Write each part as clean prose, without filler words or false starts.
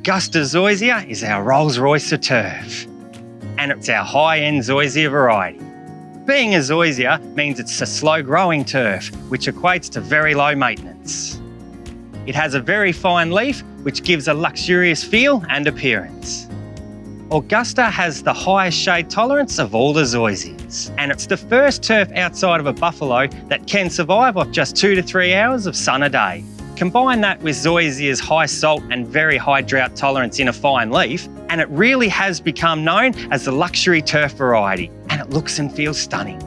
Augusta Zoysia is our Rolls-Royce of turf, and it's our high-end Zoysia variety. Being a Zoysia means it's a slow-growing turf, which equates to very low maintenance. It has a very fine leaf, which gives a luxurious feel and appearance. Augusta has the highest shade tolerance of all the Zoysias, and it's the first turf outside of a buffalo that can survive off just 2 to 3 hours of sun a day. Combine that with Zoysia's high salt and very high drought tolerance in a fine leaf, and it really has become known as the luxury turf variety, and it looks and feels stunning.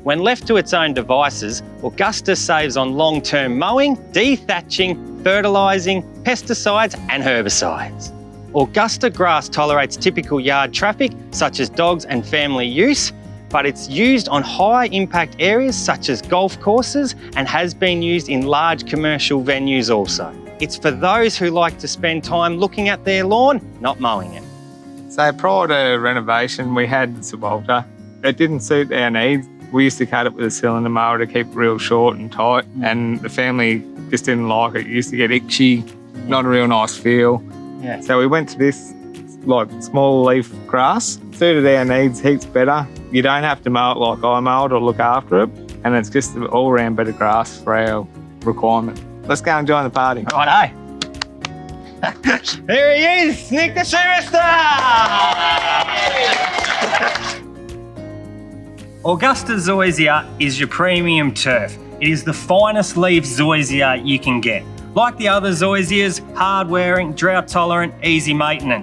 When left to its own devices, Augusta saves on long-term mowing, dethatching, fertilising, pesticides and herbicides. Augusta grass tolerates typical yard traffic such as dogs and family use, but it's used on high impact areas such as golf courses and has been used in large commercial venues also. It's for those who like to spend time looking at their lawn, not mowing it. So prior to renovation, we had Zoysia. It didn't suit our needs. We used to cut it with a cylinder mower to keep it real short and tight, and the family just didn't like it. It used to get itchy, not a real nice feel. Yeah. So we went to this like small leaf grass, suited our needs heaps better. You don't have to mow it like I mow it or look after it, and it's just an all-round better grass for our requirement. Let's go and join the party. Righto. There he is, Nick the Superstar! Augusta Zoysia is your premium turf. It is the finest leaf Zoysia you can get. Like the other Zoysias, hard wearing, drought tolerant, easy maintenance.